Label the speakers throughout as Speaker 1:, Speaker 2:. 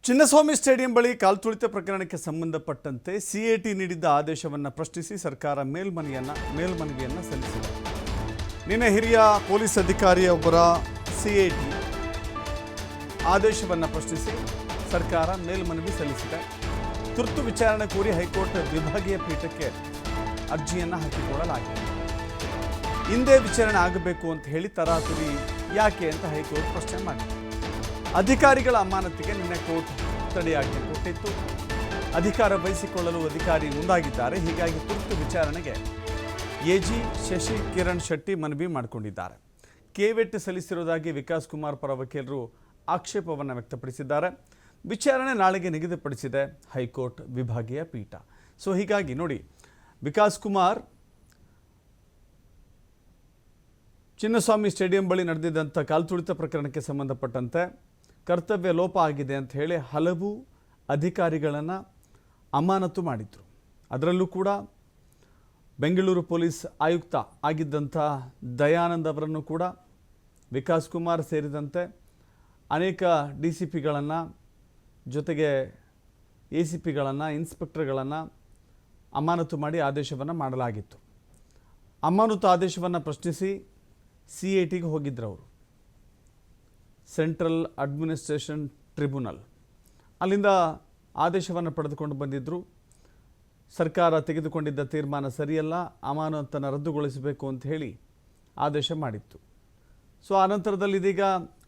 Speaker 1: Chinnaswamy stadium ಬಳಿ ಕಾಲ್ತುಳಿತ ಪ್ರಕರಣಕ್ಕೆ ಸಂಬಂಧಪಟ್ಟಂತೆ ಸಿಎಟಿ ನೀಡಿದ್ದ ಆದೇಶವನ್ನು ಪ್ರಶ್ನಿಸಿ ಸರ್ಕಾರ ಮೇಲ್ಮನವಿಯನ್ನು ಸಲ್ಲಿಸಿದೆ. ನಿನ್ನೆ ಹಿರಿಯ ಪೊಲೀಸ್ ಅಧಿಕಾರಿಯೊಬ್ಬರ ಸಿಎಟಿ ಆದೇಶವನ್ನು ಪ್ರಶ್ನಿಸಿ ಸರ್ಕಾರ ಮೇಲ್ಮನವಿ ಸಲ್ಲಿಸಿದೆ. ತುರ್ತು ವಿಚಾರಣೆ ಕೋರಿ ಹೈಕೋರ್ಟ್ ವಿಭಾಗೀಯ ಪೀಠಕ್ಕೆ ಅರ್ಜಿಯನ್ನು ಹಾಕಿಕೊಳ್ಳಲಾಗಿದೆ. ಹಿಂದೆ ವಿಚಾರಣೆ ಆಗಬೇಕು ಅಂತ ಹೇಳಿ ತರಾತುರಿ ಯಾಕೆ ಅಂತ ಹೈಕೋರ್ಟ್ ಪ್ರಶ್ನೆ ಮಾಡಿದೆ. ಅಧಿಕಾರಿಗಳ ಅಮಾನತಿಗೆ ನಿನ್ನೆ ಕೋರ್ಟ್ ತಡೆಯಾಜ್ಞೆ ಕೊಟ್ಟಿತ್ತು. ಅಧಿಕಾರ ವಹಿಸಿಕೊಳ್ಳಲು ಅಧಿಕಾರಿ ಮುಂದಾಗಿದ್ದಾರೆ. ಹೀಗಾಗಿ ತುರ್ತು ವಿಚಾರಣೆಗೆ ಎಜಿ ಶಶಿ ಕಿರಣ್ ಶೆಟ್ಟಿ ಮನವಿ ಮಾಡಿಕೊಂಡಿದ್ದಾರೆ. ಕೇವೆಟ್ ಸಲ್ಲಿಸಿರುವುದಾಗಿ ವಿಕಾಸ್ ಕುಮಾರ್ ಪರ ವಕೀಲರು ಆಕ್ಷೇಪವನ್ನು ವ್ಯಕ್ತಪಡಿಸಿದ್ದಾರೆ. ವಿಚಾರಣೆ ನಾಳೆಗೆ ನಿಗದಿಪಡಿಸಿದೆ ಹೈಕೋರ್ಟ್ ವಿಭಾಗೀಯ ಪೀಠ. ಸೊ ಹೀಗಾಗಿ ನೋಡಿ, ವಿಕಾಸ್ ಕುಮಾರ್ ಚಿನ್ನಸ್ವಾಮಿ ಸ್ಟೇಡಿಯಂ ಬಳಿ ನಡೆದಿದ್ದಂಥ ಕಾಲ್ತುಳಿತ ಪ್ರಕರಣಕ್ಕೆ ಸಂಬಂಧಪಟ್ಟಂತೆ ಕರ್ತವ್ಯ ಲೋಪ ಆಗಿದೆ ಅಂತ ಹೇಳಿ ಹಲವು ಅಧಿಕಾರಿಗಳನ್ನು ಅಮಾನತು ಮಾಡಿದರು. ಅದರಲ್ಲೂ ಕೂಡ ಬೆಂಗಳೂರು ಪೊಲೀಸ್ ಆಯುಕ್ತ ಆಗಿದ್ದಂಥ ದಯಾನಂದ್ ಅವರನ್ನು ಕೂಡ ವಿಕಾಸ್ ಕುಮಾರ್ ಸೇರಿದಂತೆ ಅನೇಕ DCPಗಳನ್ನು ಜೊತೆಗೆ ACPಗಳನ್ನು ಇನ್ಸ್ಪೆಕ್ಟರ್ಗಳನ್ನು ಅಮಾನತು ಮಾಡಿ ಆದೇಶವನ್ನು ಮಾಡಲಾಗಿತ್ತು. ಅಮಾನತು ಆದೇಶವನ್ನು ಪ್ರಶ್ನಿಸಿ CATಗೆ ಹೋಗಿದ್ದರು ಅವರು, ಸೆಂಟ್ರಲ್ ಅಡ್ಮಿನಿಸ್ಟ್ರೇಷನ್ ಟ್ರಿಬ್ಯುನಲ್. ಅಲ್ಲಿಂದ ಆದೇಶವನ್ನು ಪಡೆದುಕೊಂಡು ಬಂದಿದ್ದರು. ಸರ್ಕಾರ ತೆಗೆದುಕೊಂಡಿದ್ದ ತೀರ್ಮಾನ ಸರಿಯಲ್ಲ, ಅಮಾನತನ್ನು ರದ್ದುಗೊಳಿಸಬೇಕು ಅಂತ ಹೇಳಿ ಆದೇಶ ಮಾಡಿತ್ತು. ಸೊ ಆನಂತರದಲ್ಲಿ ಇದೀಗ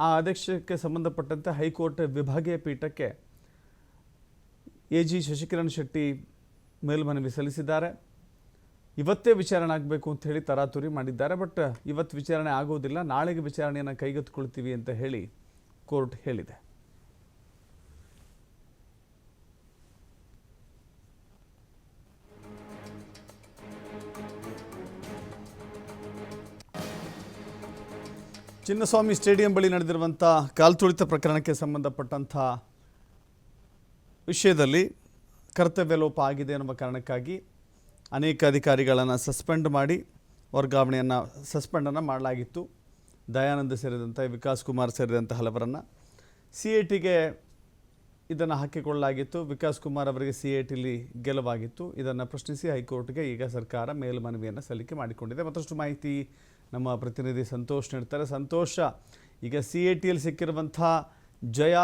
Speaker 1: ಆ ಆದೇಶಕ್ಕೆ ಸಂಬಂಧಪಟ್ಟಂತೆ ಹೈಕೋರ್ಟ್ ವಿಭಾಗೀಯ ಪೀಠಕ್ಕೆ ಎಜಿ ಶಶಿಕಿರಣ್ ಶೆಟ್ಟಿ ಮೇಲ್ಮನವಿ ಸಲ್ಲಿಸಿದ್ದಾರೆ. ಇವತ್ತೇ ವಿಚಾರಣೆ ಆಗಬೇಕು ಅಂತ ಹೇಳಿ ತರಾತುರಿ ಮಾಡಿದ್ದಾರೆ. ಬಟ್ ಇವತ್ತು ವಿಚಾರಣೆ ಆಗೋದಿಲ್ಲ, ನಾಳೆಗೆ ವಿಚಾರಣೆಯನ್ನು ಕೈಗೆತ್ತಿಕೊಳ್ತೀವಿ ಅಂತ ಹೇಳಿ ಕೋರ್ಟ್ ಹೇಳಿದೆ. ಚಿನ್ನಸ್ವಾಮಿ ಸ್ಟೇಡಿಯಂ ಬಳಿ ನಡೆದಿರುವಂಥ ಕಾಲ್ತುಳಿತ ಪ್ರಕರಣಕ್ಕೆ ಸಂಬಂಧಪಟ್ಟಂಥ ವಿಷಯದಲ್ಲಿ ಕರ್ತವ್ಯ ಲೋಪ ಆಗಿದೆ ಎನ್ನುವ ಕಾರಣಕ್ಕಾಗಿ ಅನೇಕ ಅಧಿಕಾರಿಗಳನ್ನು ಸಸ್ಪೆಂಡನ್ನು ಮಾಡಲಾಗಿತ್ತು. ದಯಾನಂದ ಸೇರಿದಂತೆ ವಿಕಾಸ್ ಕುಮಾರ್ ಸೇರಿದಂತೆ ಹಲವರನ್ನು CATಗೆ ಇದನ್ನು ಹಾಕಿಕೊಳ್ಳಲಾಗಿತ್ತು. ವಿಕಾಸ್ ಕುಮಾರ್ ಅವರಿಗೆ CATಲಿ ಗೆಲುವಾಗಿತ್ತು. ಇದನ್ನು ಪ್ರಶ್ನಿಸಿ ಹೈಕೋರ್ಟ್ಗೆ ಈಗ ಸರ್ಕಾರ ಮೇಲ್ಮನವಿಯನ್ನು ಸಲ್ಲಿಕೆ ಮಾಡಿಕೊಂಡಿದೆ. ಮತ್ತಷ್ಟು ಮಾಹಿತಿ ನಮ್ಮ ಪ್ರತಿನಿಧಿ ಸಂತೋಷ್ ನೀಡ್ತಾರೆ. ಸಂತೋಷ, ಈಗ CATಯಲ್ಲಿ ಸಿಕ್ಕಿರುವಂಥ ಜಯ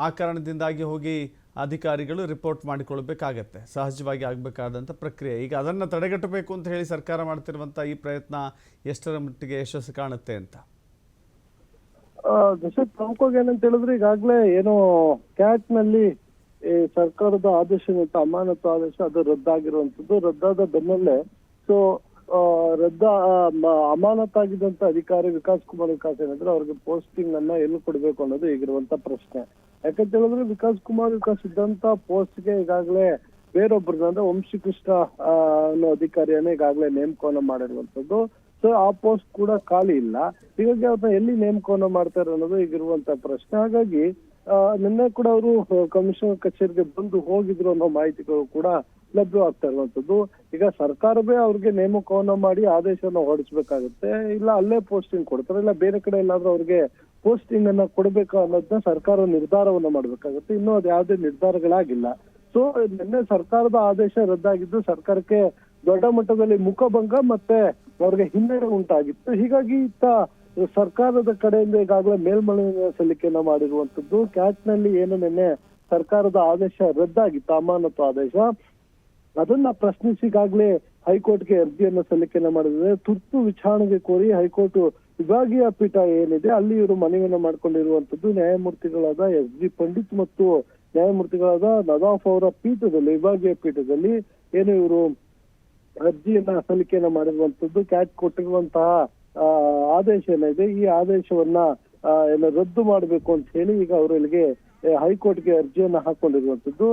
Speaker 1: ಆ ಕಾರಣದಿಂದಾಗಿ ಹೋಗಿ ಅಧಿಕಾರಿಗಳು ರಿಪೋರ್ಟ್ ಮಾಡಿಕೊಳ್ಬೇಕಾಗತ್ತೆ, ಸಹಜವಾಗಿ ಆಗಬೇಕಾದಂಥ ಪ್ರಕ್ರಿಯೆ. ಈಗ ಅದನ್ನು ತಡೆಗಟ್ಟಬೇಕು ಅಂತ ಹೇಳಿ ಸರ್ಕಾರ ಮಾಡ್ತಿರುವಂಥ ಈ ಪ್ರಯತ್ನ ಎಷ್ಟರ ಮಟ್ಟಿಗೆ ಯಶಸ್ಸು ಕಾಣುತ್ತೆ ಅಂತ?
Speaker 2: ಪ್ರಮುಖವಾಗಿ ಏನಂತ ಹೇಳಿದ್ರೆ, ಈಗಾಗಲೇ ಏನೋ ಕ್ಯಾಟ್ನಲ್ಲಿ ಸರ್ಕಾರದ ಆದೇಶ ಅಮಾನತು ಆದೇಶ ಅದು ರದ್ದಾಗಿರುವಂತದ್ದು. ರದ್ದಾದ ಬೆನ್ನಲ್ಲೇ ಸೊ ಅಮಾನತಾಗಿದ್ದಂತ ಅಧಿಕಾರಿ ವಿಕಾಸ್ ಕುಮಾರ್ ಏನಿದ್ರೆ ಅವ್ರಿಗೆ ಪೋಸ್ಟಿಂಗ್ ಅನ್ನ ಎಲ್ಲಿ ಕೊಡ್ಬೇಕು ಅನ್ನೋದು ಈಗಿರುವಂತ ಪ್ರಶ್ನೆ. ಯಾಕಂತ ಹೇಳಿದ್ರೆ ವಿಕಾಸ್ ಇದ್ದಂತ ಪೋಸ್ಟ್ಗೆ ಈಗಾಗಲೇ ಬೇರೊಬ್ಬರನ್ನ ಅಂದ್ರೆ ವಂಶೀಕೃಷ್ಣ ಅನ್ನೋ ಅಧಿಕಾರಿಯನ್ನ ಈಗಾಗಲೇ ನೇಮಕವನ್ನ ಮಾಡಿರುವಂತದ್ದು. ಸೊ ಆ ಪೋಸ್ಟ್ ಕೂಡ ಖಾಲಿ ಇಲ್ಲ. ಹೀಗಾಗಿ ಅವ್ರನ್ನ ಎಲ್ಲಿ ನೇಮಕವನ್ನ ಮಾಡ್ತಾರೆ ಅನ್ನೋದು ಈಗಿರುವಂತ ಪ್ರಶ್ನೆ. ಹಾಗಾಗಿ ನಿನ್ನೆ ಕೂಡ ಅವರು ಕಮಿಷನರ್ ಕಚೇರಿಗೆ ಬಂದು ಹೋಗಿದ್ರು ಅನ್ನೋ ಮಾಹಿತಿಗಳು ಕೂಡ ಲಭ್ಯವಾಗ್ತಾ ಇರುವಂತದ್ದು. ಈಗ ಸರ್ಕಾರವೇ ಅವ್ರಿಗೆ ನೇಮಕವನ್ನ ಮಾಡಿ ಆದೇಶವನ್ನ ಹೊರಡಿಸ್ಬೇಕಾಗುತ್ತೆ, ಇಲ್ಲ ಅಲ್ಲೇ ಪೋಸ್ಟಿಂಗ್ ಕೊಡ್ತಾರೆ, ಇಲ್ಲ ಬೇರೆ ಕಡೆ ಎಲ್ಲಾದ್ರೂ ಅವ್ರಿಗೆ ಪೋಸ್ಟಿಂಗ್ ಅನ್ನ ಕೊಡ್ಬೇಕು ಅನ್ನೋದನ್ನ ಸರ್ಕಾರ ನಿರ್ಧಾರವನ್ನ ಮಾಡ್ಬೇಕಾಗುತ್ತೆ. ಇನ್ನೂ ಅದು ಯಾವುದೇ ನಿರ್ಧಾರಗಳಾಗಿಲ್ಲ. ಸೊ ನಿನ್ನೆ ಸರ್ಕಾರದ ಆದೇಶ ರದ್ದಾಗಿದ್ದು ಸರ್ಕಾರಕ್ಕೆ ದೊಡ್ಡ ಮಟ್ಟದಲ್ಲಿ ಮುಖಭಂಗ ಮತ್ತೆ ಅವ್ರಿಗೆ ಹಿನ್ನಡೆ ಉಂಟಾಗಿತ್ತು. ಹೀಗಾಗಿ ಸರ್ಕಾರದ ಕಡೆಯಿಂದ ಈಗಾಗಲೇ ಮೇಲ್ಮನವಿ ಸಲ್ಲಿಕೆಯನ್ನ ಮಾಡಿರುವಂತದ್ದು. ಕ್ಯಾಟ್ನಲ್ಲಿ ಏನು ನಿನ್ನೆ ಸರ್ಕಾರದ ಆದೇಶ ರದ್ದಾಗಿತ್ತು, ಅಮಾನತು ಆದೇಶ, ಅದನ್ನ ಪ್ರಶ್ನಿಸಿ ಈಗಾಗಲೇ ಹೈಕೋರ್ಟ್ಗೆ ಅರ್ಜಿಯನ್ನ ಸಲ್ಲಿಕೆಯನ್ನ ಮಾಡಿದ್ರೆ ತುರ್ತು ವಿಚಾರಣೆಗೆ ಕೋರಿ ಹೈಕೋರ್ಟ್ ವಿಭಾಗೀಯ ಪೀಠ ಏನಿದೆ ಅಲ್ಲಿ ಇವರು ಮನವಿಯನ್ನ ಮಾಡ್ಕೊಂಡಿರುವಂತದ್ದು. ನ್ಯಾಯಮೂರ್ತಿಗಳಾದ SG ಪಂಡಿತ್ ಮತ್ತು ನ್ಯಾಯಮೂರ್ತಿಗಳಾದ ನದಾಫ್ ಅವರ ಪೀಠದಲ್ಲಿ, ವಿಭಾಗೀಯ ಪೀಠದಲ್ಲಿ ಏನು ಇವರು ಅರ್ಜಿಯನ್ನ ಸಲ್ಲಿಕೆಯನ್ನ ಮಾಡಿರುವಂತದ್ದು. ಕ್ಯಾಟ್ ಕೊಟ್ಟಿರುವಂತಹ ಆದೇಶ ಏನಿದೆ, ಈ ಆದೇಶವನ್ನ ರದ್ದು ಮಾಡಬೇಕು ಅಂತ ಹೇಳಿ ಈಗ ಅವರು ಇಲ್ಲಿಗೆ ಹೈಕೋರ್ಟ್ಗೆ ಅರ್ಜಿಯನ್ನ ಹಾಕೊಂಡಿರುವಂತದ್ದು.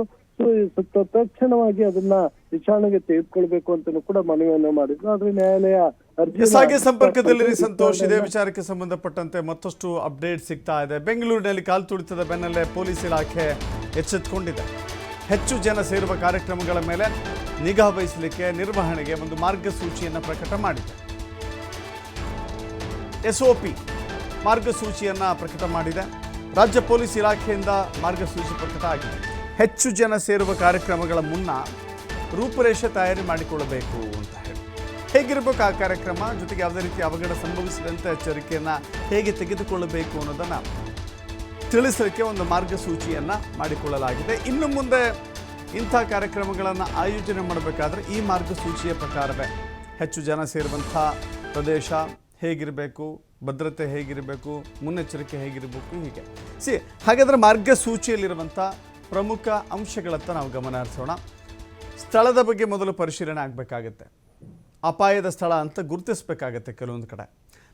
Speaker 2: ಸೊ ತಕ್ಷಣವಾಗಿ ಅದನ್ನ ವಿಚಾರಣೆಗೆ ತೆಗೆದುಕೊಳ್ಬೇಕು ಅಂತ ಕೂಡ ಮನವಿಯನ್ನ ಮಾಡಿದ್ರು. ಆದ್ರೆ ನ್ಯಾಯಾಲಯ
Speaker 1: ಅರ್ಜಿ ಸಂಪರ್ಕದಲ್ಲಿ ಸಂತೋಷ್, ಇದೇ ವಿಚಾರಕ್ಕೆ ಸಂಬಂಧಪಟ್ಟಂತೆ ಮತ್ತಷ್ಟು ಅಪ್ಡೇಟ್ ಸಿಗ್ತಾ ಇದೆ. ಬೆಂಗಳೂರಿನಲ್ಲಿ ಕಾಲ್ತುಳಿತದ ಬೆನ್ನಲ್ಲೇ ಪೊಲೀಸ್ ಇಲಾಖೆ ಎಚ್ಚೆತ್ತುಕೊಂಡಿದೆ. ಹೆಚ್ಚು ಜನ ಸೇರುವ ಕಾರ್ಯಕ್ರಮಗಳ ಮೇಲೆ ನಿಗಾ ವಹಿಸಲಿಕ್ಕೆ ನಿರ್ವಹಣೆಗೆ ಒಂದು ಮಾರ್ಗಸೂಚಿಯನ್ನು ಪ್ರಕಟ ಮಾಡಿದೆ. SOP ಮಾರ್ಗಸೂಚಿಯನ್ನು ಪ್ರಕಟ ಮಾಡಿದೆ. ರಾಜ್ಯ ಪೊಲೀಸ್ ಇಲಾಖೆಯಿಂದ ಮಾರ್ಗಸೂಚಿ ಪ್ರಕಟ ಆಗಿದೆ. ಹೆಚ್ಚು ಜನ ಸೇರುವ ಕಾರ್ಯಕ್ರಮಗಳ ಮುನ್ನ ರೂಪುರೇಷೆ ತಯಾರಿ ಮಾಡಿಕೊಳ್ಳಬೇಕು ಅಂತ ಹೇಳಿ. ಹೇಗಿರಬೇಕು ಆ ಕಾರ್ಯಕ್ರಮ, ಜೊತೆಗೆ ಯಾವುದೇ ರೀತಿ ಅವಘಡ ಸಂಭವಿಸಿದಂತೆ ಎಚ್ಚರಿಕೆಯನ್ನು ಹೇಗೆ ತೆಗೆದುಕೊಳ್ಳಬೇಕು ಅನ್ನೋದನ್ನು ತಿಳಿಸಲಿಕ್ಕೆ ಒಂದು ಮಾರ್ಗಸೂಚಿಯನ್ನು ಮಾಡಿಕೊಳ್ಳಲಾಗಿದೆ. ಇನ್ನು ಮುಂದೆ ಇಂಥ ಕಾರ್ಯಕ್ರಮಗಳನ್ನು ಆಯೋಜನೆ ಮಾಡಬೇಕಾದ್ರೆ ಈ ಮಾರ್ಗಸೂಚಿಯ ಪ್ರಕಾರವೇ ಹೆಚ್ಚು ಜನ ಸೇರುವಂಥ ಪ್ರದೇಶ ಹೇಗಿರಬೇಕು, ಭದ್ರತೆ ಹೇಗಿರಬೇಕು, ಮುನ್ನೆಚ್ಚರಿಕೆ ಹೇಗಿರಬೇಕು, ಹೀಗೆ ಹಾಗಾದರೆ ಮಾರ್ಗಸೂಚಿಯಲ್ಲಿರುವಂಥ ಪ್ರಮುಖ ಅಂಶಗಳತ್ತ ನಾವು ಗಮನ ಹರಿಸೋಣ. ಸ್ಥಳದ ಬಗ್ಗೆ ಮೊದಲು ಪರಿಶೀಲನೆ ಆಗಬೇಕಾಗತ್ತೆ. ಅಪಾಯದ ಸ್ಥಳ ಅಂತ ಗುರುತಿಸಬೇಕಾಗತ್ತೆ. ಕೆಲವೊಂದು ಕಡೆ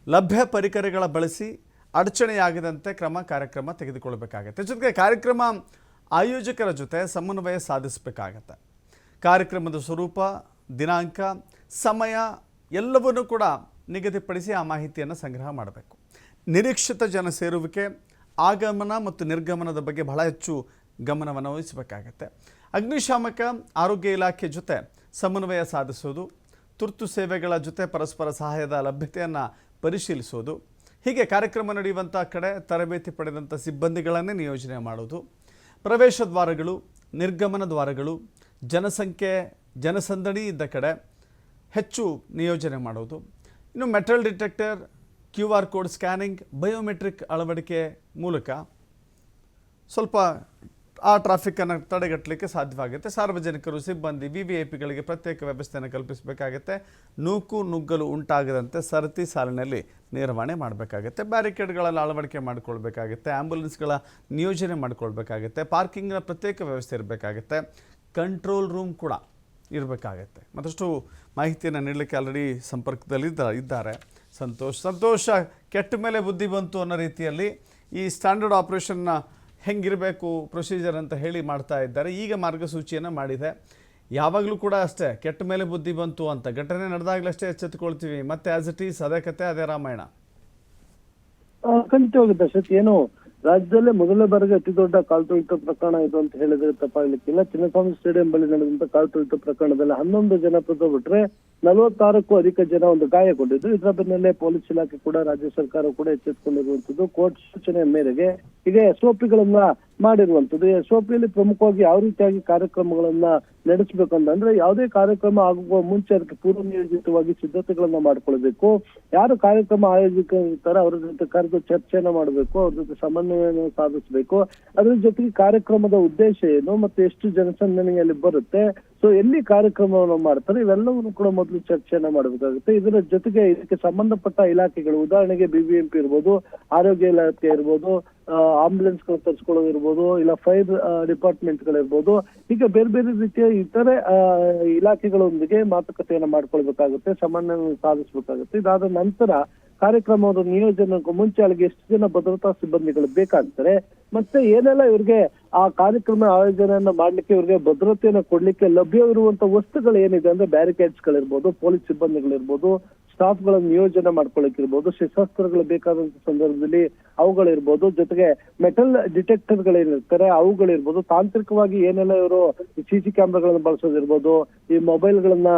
Speaker 1: ಲಭ್ಯ ಪರಿಕರಗಳ ಬಳಸಿ ಅಡಚಣೆಯಾಗದಂತೆ ಕಾರ್ಯಕ್ರಮ ತೆಗೆದುಕೊಳ್ಳಬೇಕಾಗತ್ತೆ. ಜೊತೆಗೆ ಕಾರ್ಯಕ್ರಮ ಆಯೋಜಕರ ಜೊತೆ ಸಮನ್ವಯ ಸಾಧಿಸಬೇಕಾಗತ್ತೆ. ಕಾರ್ಯಕ್ರಮದ ಸ್ವರೂಪ, ದಿನಾಂಕ, ಸಮಯ ಎಲ್ಲವನ್ನೂ ಕೂಡ ನಿಗದಿಪಡಿಸಿ ಆ ಮಾಹಿತಿಯನ್ನು ಸಂಗ್ರಹ ಮಾಡಬೇಕು. ನಿರೀಕ್ಷಿತ ಜನ ಸೇರುವಿಕೆ, ಆಗಮನ ಮತ್ತು ನಿರ್ಗಮನದ ಬಗ್ಗೆ ಬಹಳ ಹೆಚ್ಚು ಗಮನವನ್ನು ವಹಿಸಬೇಕಾಗತ್ತೆ. ಅಗ್ನಿಶಾಮಕ, ಆರೋಗ್ಯ ಇಲಾಖೆ ಜೊತೆ ಸಮನ್ವಯ ಸಾಧಿಸೋದು, ತುರ್ತು ಸೇವೆಗಳ ಜೊತೆ ಪರಸ್ಪರ ಸಹಾಯದ ಲಭ್ಯತೆಯನ್ನು ಪರಿಶೀಲಿಸೋದು, ಹೀಗೆ ಕಾರ್ಯಕ್ರಮ ನಡೆಯುವಂಥ ಕಡೆ ತರಬೇತಿ ಪಡೆದಂಥ ಸಿಬ್ಬಂದಿಗಳನ್ನೇ ನಿಯೋಜನೆ ಮಾಡೋದು, ಪ್ರವೇಶ ದ್ವಾರಗಳು, ನಿರ್ಗಮನ ದ್ವಾರಗಳು, ಜನಸಂದಣಿ ಇದ್ದ ಕಡೆ ಹೆಚ್ಚು ನಿಯೋಜನೆ ಮಾಡೋದು, ಇನ್ನು metal detector, QR code scanning, biometric ಅಳವಡಿಕೆ ಮೂಲಕ ಸ್ವಲ್ಪ ಆ ಟ್ರಾಫಿಕ್ಕನ್ನು ತಡೆಗಟ್ಟಲಿಕ್ಕೆ ಸಾಧ್ಯವಾಗುತ್ತೆ. ಸಾರ್ವಜನಿಕರು, ಸಿಬ್ಬಂದಿ, VVIPಗಳಿಗೆ ಪ್ರತ್ಯೇಕ ವ್ಯವಸ್ಥೆಯನ್ನು ಕಲ್ಪಿಸಬೇಕಾಗತ್ತೆ. ನೂಕು ನುಗ್ಗಲು ಉಂಟಾಗದಂತೆ ಸರತಿ ಸಾಲಿನಲ್ಲಿ ನಿರ್ವಹಣೆ ಮಾಡಬೇಕಾಗತ್ತೆ. ಬ್ಯಾರಿಕೇಡ್ಗಳಲ್ಲಿ ಅಳವಡಿಕೆ ಮಾಡಿಕೊಳ್ಬೇಕಾಗತ್ತೆ. ಆ್ಯಂಬುಲೆನ್ಸ್ಗಳ ನಿಯೋಜನೆ ಮಾಡಿಕೊಳ್ಬೇಕಾಗತ್ತೆ. ಪಾರ್ಕಿಂಗ್ನ ಪ್ರತ್ಯೇಕ ವ್ಯವಸ್ಥೆ ಇರಬೇಕಾಗತ್ತೆ. ಕಂಟ್ರೋಲ್ ರೂಮ್ ಕೂಡ ಇರಬೇಕಾಗತ್ತೆ. ಮತ್ತಷ್ಟು ಮಾಹಿತಿಯನ್ನು ನೀಡಲಿಕ್ಕೆ ಆಲ್ರೆಡಿ ಸಂಪರ್ಕದಲ್ಲಿ ಇದ್ದಾರೆ ಸಂತೋಷ. ಕೆಟ್ಟ ಮೇಲೆ ಬುದ್ಧಿ ಬಂತು ಅನ್ನೋ ರೀತಿಯಲ್ಲಿ ಈ ಸ್ಟ್ಯಾಂಡರ್ಡ್ ಆಪರೇಷನ್ನ ಹೆಂಗಿರಬೇಕು ಪ್ರೊಸೀಜರ್ ಅಂತ ಹೇಳಿ ಮಾಡ್ತಾ ಇದ್ದಾರೆ. ಈಗ ಮಾರ್ಗಸೂಚಿಯನ್ನು ಮಾಡಿದೆ. ಯಾವಾಗಲೂ ಕೂಡ ಅಷ್ಟೇ, ಕೆಟ್ಟ ಮೇಲೆ ಬುದ್ಧಿ ಬಂತು ಅಂತ ಘಟನೆ ನಡೆದಾಗಲಷ್ಟೇ ಎಚ್ಚೆತ್ತುಕೊಳ್ತೀವಿ. ಮತ್ತೆ ಆಸ್ ಇಟ್ ಈಸ್ ಅದೇ ಕತೆ, ಅದೇ ರಾಮಾಯಣ.
Speaker 2: ಖಂಡಿತವಾಗಿ ದರ್ಶಕ್, ಏನು ರಾಜ್ಯದಲ್ಲೇ ಮೊದಲ ಬಾರಿಗೆ ಅತಿ ದೊಡ್ಡ ಕಾಲ್ತುಳಿತ ಪ್ರಕರಣ ಇದು ಅಂತ ಹೇಳಿದ್ರೆ ತಪ್ಪಾಗ್ಲಿಕ್ಕಿಲ್ಲ. ಚಿನ್ನಸ್ವಾಮಿ ಸ್ಟೇಡಿಯಂ ಬಳಿ ನಡೆದಂತ ಕಾಲ್ತುಳಿತ ಪ್ರಕರಣದಲ್ಲಿ 11 ಜನ ಮೃತಪಟ್ಟರೆ 46ಕ್ಕೂ ಅಧಿಕ ಜನ ಒಂದು ಗಾಯಗೊಂಡಿದ್ದು. ಇದರ ಬೆನ್ನಲ್ಲೇ ಪೊಲೀಸ್ ಇಲಾಖೆ ಕೂಡ, ರಾಜ್ಯ ಸರ್ಕಾರ ಕೂಡ ಎಚ್ಚೆತ್ತುಕೊಂಡಿರುವಂತದ್ದು. ಕೋರ್ಟ್ ಸೂಚನೆ ಮೇರೆಗೆ ಈಗ SOPಗಳನ್ನ ಮಾಡಿರುವಂತದ್ದು. SOPಯಲ್ಲಿ ಪ್ರಮುಖವಾಗಿ ಯಾವ ರೀತಿಯಾಗಿ ಕಾರ್ಯಕ್ರಮಗಳನ್ನ ನಡೆಸಬೇಕಂದ್ರೆ, ಯಾವುದೇ ಕಾರ್ಯಕ್ರಮ ಆಗುವ ಮುಂಚೆ ಅದಕ್ಕೆ ಪೂರ್ವ ನಿಯೋಜಿತವಾಗಿ ಸಿದ್ಧತೆಗಳನ್ನ ಮಾಡ್ಕೊಳ್ಬೇಕು. ಯಾರು ಕಾರ್ಯಕ್ರಮ ಆಯೋಜಕರಿರ್ತಾರೆ ಅವರ ಜೊತೆ ಕರೆದು ಚರ್ಚೆಯನ್ನ ಮಾಡಬೇಕು, ಅವ್ರ ಜೊತೆ ಸಮನ್ವಯವನ್ನು ಸಾಧಿಸಬೇಕು. ಅದ್ರ ಜೊತೆಗೆ ಕಾರ್ಯಕ್ರಮದ ಉದ್ದೇಶ ಏನು ಮತ್ತು ಎಷ್ಟು ಜನಸಂದಣಿಯಲ್ಲಿ ಬರುತ್ತೆ, ಸೊ ಎಲ್ಲಿ ಕಾರ್ಯಕ್ರಮವನ್ನು ಮಾಡ್ತಾರೆ, ಇವೆಲ್ಲವನ್ನು ಕೂಡ ಮೊದಲು ಚರ್ಚೆಯನ್ನ ಮಾಡಬೇಕಾಗುತ್ತೆ. ಇದರ ಜೊತೆಗೆ ಇದಕ್ಕೆ ಸಂಬಂಧಪಟ್ಟ ಇಲಾಖೆಗಳು, ಉದಾಹರಣೆಗೆ BBMP ಇರ್ಬೋದು, ಆರೋಗ್ಯ ಇಲಾಖೆ ಇರ್ಬೋದು, ಆಂಬುಲೆನ್ಸ್ಗಳು ತರಿಸ್ಕೊಳ್ಳೋದಿರ್ಬೋದು, ಇಲ್ಲ ಫೈರ್ ಡಿಪಾರ್ಟ್ಮೆಂಟ್ಗಳಿರ್ಬೋದು, ಹೀಗೆ ಬೇರೆ ಬೇರೆ ರೀತಿಯ ಇತರೆ ಇಲಾಖೆಗಳೊಂದಿಗೆ ಮಾತುಕತೆಯನ್ನ ಮಾಡ್ಕೊಳ್ಬೇಕಾಗುತ್ತೆ, ಸಮನ್ವಯ ಸಾಧಿಸಬೇಕಾಗುತ್ತೆ. ಇದಾದ ನಂತರ ಕಾರ್ಯಕ್ರಮದ ನಿಯೋಜನೆಗೂ ಮುಂಚೆ ಅಲ್ಲಿಗೆ ಎಷ್ಟು ಜನ ಭದ್ರತಾ ಸಿಬ್ಬಂದಿಗಳು ಬೇಕಾಗ್ತಾರೆ, ಮತ್ತೆ ಏನೆಲ್ಲ ಇವ್ರಿಗೆ ಆ ಕಾರ್ಯಕ್ರಮ ಆಯೋಜನೆಯನ್ನ ಮಾಡ್ಲಿಕ್ಕೆ ಇವ್ರಿಗೆ ಭದ್ರತೆಯನ್ನ ಕೊಡ್ಲಿಕ್ಕೆ ಲಭ್ಯವಿರುವಂತ ವಸ್ತುಗಳು ಏನಿದೆ ಅಂದ್ರೆ, ಬ್ಯಾರಿಕೇಡ್ಸ್ ಗಳಿರ್ಬೋದು, ಪೊಲೀಸ್ ಸಿಬ್ಬಂದಿಗಳಿರ್ಬೋದು, ಸ್ಟಾಫ್ ಗಳನ್ನ ನಿಯೋಜನೆ ಮಾಡ್ಕೊಳ್ಳಿಕ್ಕಿರ್ಬೋದು, ಶಸ್ತ್ರಾಸ್ತ್ರಗಳು ಬೇಕಾದಂತ ಸಂದರ್ಭದಲ್ಲಿ ಅವುಗಳಿರ್ಬೋದು, ಜೊತೆಗೆ ಮೆಟಲ್ ಡಿಟೆಕ್ಟರ್ ಗಳೇನಿರ್ತಾರೆ ಅವುಗಳಿರ್ಬೋದು, ತಾಂತ್ರಿಕವಾಗಿ ಏನೆಲ್ಲ ಇವರು CC ಕ್ಯಾಮ್ರಾಗಳನ್ನ ಬಳಸೋದಿರ್ಬೋದು, ಈ ಮೊಬೈಲ್ಗಳನ್ನ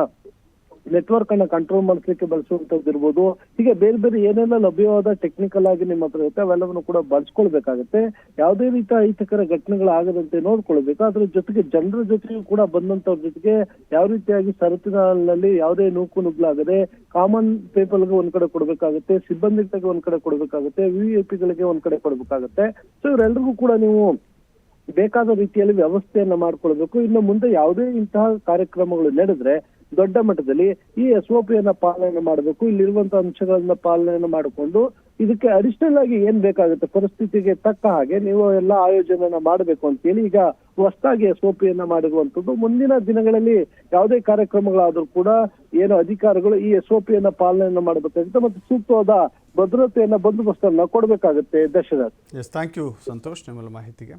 Speaker 2: ನೆಟ್ವರ್ಕ್ ಅನ್ನ ಕಂಟ್ರೋಲ್ ಮಾಡ್ಲಿಕ್ಕೆ ಬಳಸುವಂತದ್ದಿರ್ಬೋದು, ಹೀಗೆ ಬೇರೆ ಬೇರೆ ಏನೆಲ್ಲ ಲಭ್ಯವಾದ ಟೆಕ್ನಿಕಲ್ ಆಗಿ ನಿಮ್ಮ ಹತ್ರ ಇರುತ್ತೆ ಅವೆಲ್ಲವನ್ನು ಕೂಡ ಬಳಸ್ಕೊಳ್ಬೇಕಾಗತ್ತೆ. ಯಾವುದೇ ರೀತಿಯ ಅಹಿತಕರ ಘಟನೆಗಳಾಗದಂತೆ ನೋಡ್ಕೊಳ್ಬೇಕು. ಅದ್ರ ಜೊತೆಗೆ ಜನರ ಜೊತೆಗೂ ಕೂಡ ಬಂದಂತವ್ರ ಜೊತೆಗೆ ಯಾವ ರೀತಿಯಾಗಿ ಸರತಿನಲ್ಲಿ ಯಾವುದೇ ನೂಕು ನುಗ್ಲಾಗದೆ ಕಾಮನ್ ಪೀಪಲ್ಗೆ ಒಂದ್ ಕಡೆ ಕೊಡ್ಬೇಕಾಗುತ್ತೆ, ಸಿಬ್ಬಂದಿಗೆ ಒಂದ್ ಕಡೆ ಕೊಡ್ಬೇಕಾಗುತ್ತೆ, VVIPಗಳಿಗೆ ಒಂದ್ ಕಡೆ ಕೊಡ್ಬೇಕಾಗುತ್ತೆ. ಸೊ ಇವರೆಲ್ಲರಿಗೂ ಕೂಡ ನೀವು ಬೇಕಾದ ರೀತಿಯಲ್ಲಿ ವ್ಯವಸ್ಥೆಯನ್ನ ಮಾಡ್ಕೊಳ್ಬೇಕು. ಇನ್ನು ಮುಂದೆ ಯಾವುದೇ ಇಂತಹ ಕಾರ್ಯಕ್ರಮಗಳು ನಡೆದ್ರೆ ದೊಡ್ಡ ಮಟ್ಟದಲ್ಲಿ ಈ SOPಯನ್ನ ಪಾಲನೆ ಮಾಡಬೇಕು. ಇಲ್ಲಿರುವಂತಹ ಅಂಶಗಳನ್ನ ಪಾಲನೆಯನ್ನು ಮಾಡಿಕೊಂಡು ಇದಕ್ಕೆ ಅಡಿಷನಲ್ ಆಗಿ ಏನ್ ಬೇಕಾಗುತ್ತೆ ಪರಿಸ್ಥಿತಿಗೆ ತಕ್ಕ ಹಾಗೆ ನೀವು ಎಲ್ಲ ಆಯೋಜನೆಯನ್ನ ಮಾಡಬೇಕು ಅಂತ ಹೇಳಿ ಈಗ ಹೊಸದಾಗಿ SOPಯನ್ನ ಮಾಡಿರುವಂತದ್ದು. ಮುಂದಿನ ದಿನಗಳಲ್ಲಿ ಯಾವುದೇ ಕಾರ್ಯಕ್ರಮಗಳಾದ್ರೂ ಕೂಡ ಏನು ಅಧಿಕಾರಿಗಳು ಈ SOPಯನ್ನ ಪಾಲನೆಯನ್ನ ಮಾಡಬೇಕಾಗುತ್ತೆ ಮತ್ತು ಸೂಕ್ತವಾದ ಭದ್ರತೆಯನ್ನ ಬಂದೋಬಸ್ತನ್ನ ಕೊಡಬೇಕಾಗುತ್ತೆ. ದಶರಥ್,
Speaker 1: ಥ್ಯಾಂಕ್ ಯು ಸಂತೋಷ್ ನಿಮ್ಮೆಲ್ಲ ಮಾಹಿತಿಗೆ.